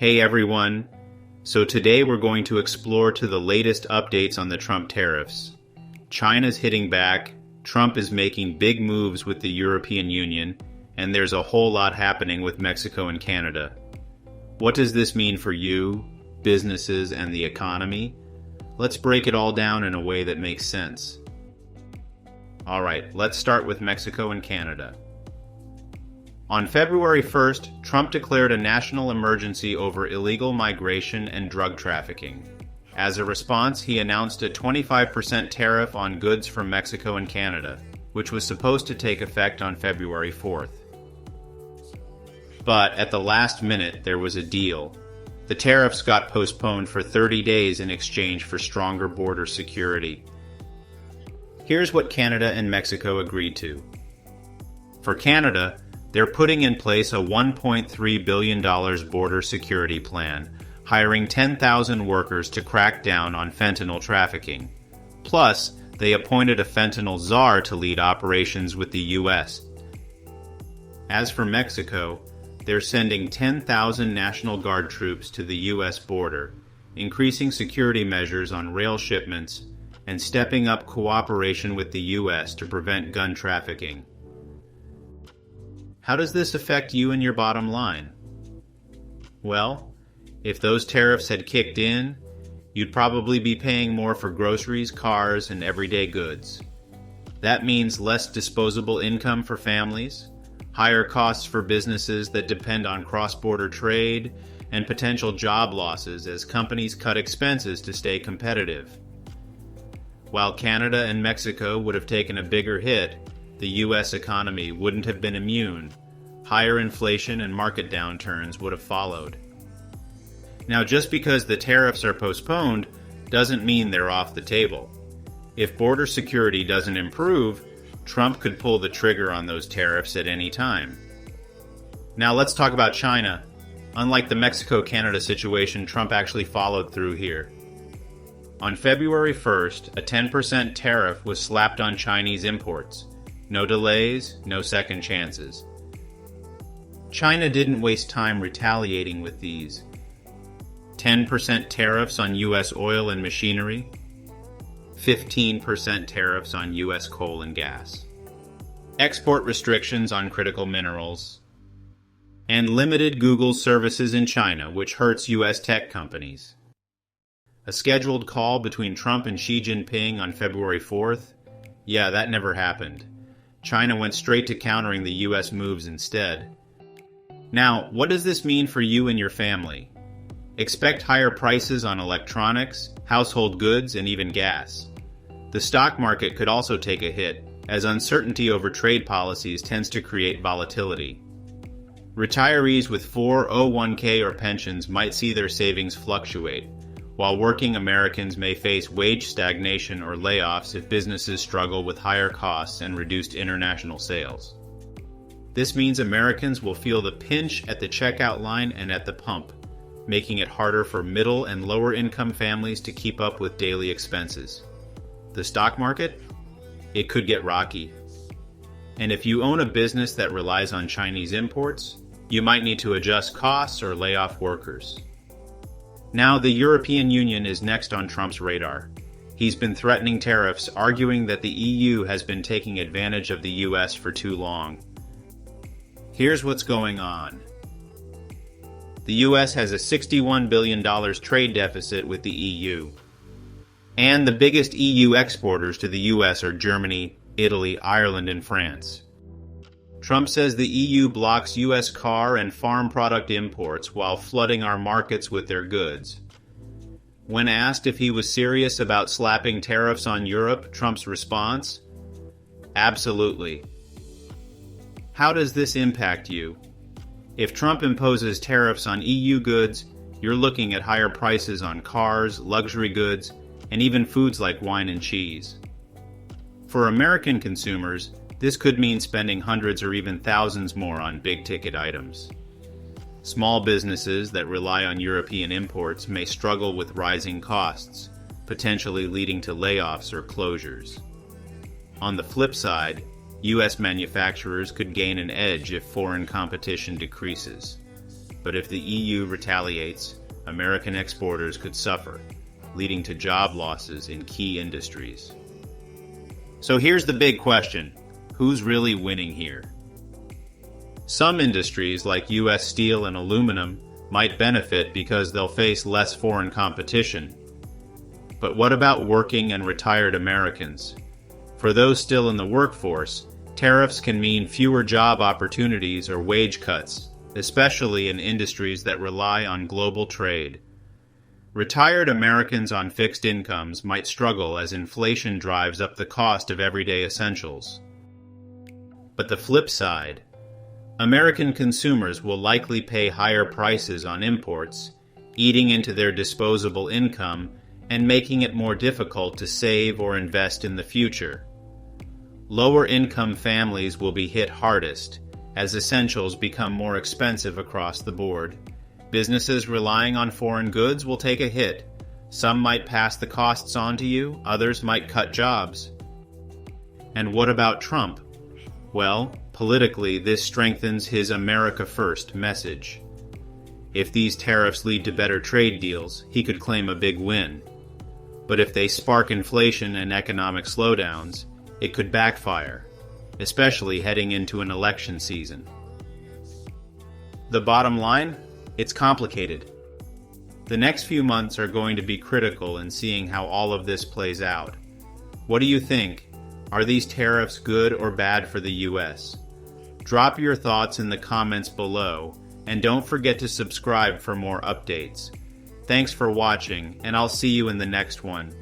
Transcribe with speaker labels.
Speaker 1: Hey everyone! So today we're going to explore to the latest updates on the Trump tariffs. China's hitting back, Trump is making big moves with the European Union, and there's a whole lot happening with Mexico and Canada. What does this mean for you, businesses, and the economy? Let's break it all down in a way that makes sense. Alright, let's start with Mexico and Canada. On February 1st, Trump declared a national emergency over illegal migration and drug trafficking. As a response, he announced a 25% tariff on goods from Mexico and Canada, which was supposed to take effect on February 4th. But at the last minute, there was a deal. The tariffs got postponed for 30 days in exchange for stronger border security. Here's what Canada and Mexico agreed to. For Canada, they're putting in place a $1.3 billion border security plan, hiring 10,000 workers to crack down on fentanyl trafficking. Plus, they appointed a fentanyl czar to lead operations with the U.S. As for Mexico, they're sending 10,000 National Guard troops to the U.S. border, increasing security measures on rail shipments, and stepping up cooperation with the U.S. to prevent gun trafficking. How does this affect you and your bottom line? Well, if those tariffs had kicked in, you'd probably be paying more for groceries, cars, and everyday goods. That means less disposable income for families, higher costs for businesses that depend on cross-border trade, and potential job losses as companies cut expenses to stay competitive. While Canada and Mexico would have taken a bigger hit, the U.S. economy wouldn't have been immune. Higher inflation and market downturns would have followed. Now, just because the tariffs are postponed doesn't mean they're off the table. If border security doesn't improve, Trump could pull the trigger on those tariffs at any time. Now let's talk about China. Unlike the Mexico-Canada situation, Trump actually followed through here. On February 1st, a 10% tariff was slapped on Chinese imports. No delays, no second chances. China didn't waste time retaliating with these. 10% tariffs on U.S. oil and machinery, 15% tariffs on U.S. coal and gas, export restrictions on critical minerals, and limited Google services in China, which hurts U.S. tech companies. A scheduled call between Trump and Xi Jinping on February 4th? Yeah, that never happened. China went straight to countering the U.S. moves instead. Now, what does this mean for you and your family? Expect higher prices on electronics, household goods, and even gas. The stock market could also take a hit, as uncertainty over trade policies tends to create volatility. Retirees with 401k or pensions might see their savings fluctuate, while working Americans may face wage stagnation or layoffs if businesses struggle with higher costs and reduced international sales. This means Americans will feel the pinch at the checkout line and at the pump, making it harder for middle and lower income families to keep up with daily expenses. The stock market? It could get rocky. And if you own a business that relies on Chinese imports, you might need to adjust costs or lay off workers. Now, the European Union is next on Trump's radar. He's been threatening tariffs, arguing that the EU has been taking advantage of the US for too long. Here's what's going on. The US has a $61 billion trade deficit with the EU. And the biggest EU exporters to the US are Germany, Italy, Ireland, and France. Trump says the EU blocks US car and farm product imports while flooding our markets with their goods. When asked if he was serious about slapping tariffs on Europe, Trump's response? Absolutely. How does this impact you? If Trump imposes tariffs on EU goods, you're looking at higher prices on cars, luxury goods, and even foods like wine and cheese. For American consumers, this could mean spending hundreds or even thousands more on big-ticket items. Small businesses that rely on European imports may struggle with rising costs, potentially leading to layoffs or closures. On the flip side, U.S. manufacturers could gain an edge if foreign competition decreases. But if the EU retaliates, American exporters could suffer, leading to job losses in key industries. So here's the big question: who's really winning here? Some industries like U.S. steel and aluminum might benefit because they'll face less foreign competition. But what about working and retired Americans? For those still in the workforce, tariffs can mean fewer job opportunities or wage cuts, especially in industries that rely on global trade. Retired Americans on fixed incomes might struggle as inflation drives up the cost of everyday essentials. But the flip side, American consumers will likely pay higher prices on imports, eating into their disposable income and making it more difficult to save or invest in the future. Lower-income families will be hit hardest as essentials become more expensive across the board. Businesses relying on foreign goods will take a hit. Some might pass the costs on to you, others might cut jobs. And what about Trump? Well, politically, this strengthens his America First message. If these tariffs lead to better trade deals, he could claim a big win. But if they spark inflation and economic slowdowns, it could backfire, especially heading into an election season. The bottom line? It's complicated. The next few months are going to be critical in seeing how all of this plays out. What do you think? Are these tariffs good or bad for the U.S.? Drop your thoughts in the comments below, and don't forget to subscribe for more updates. Thanks for watching, and I'll see you in the next one.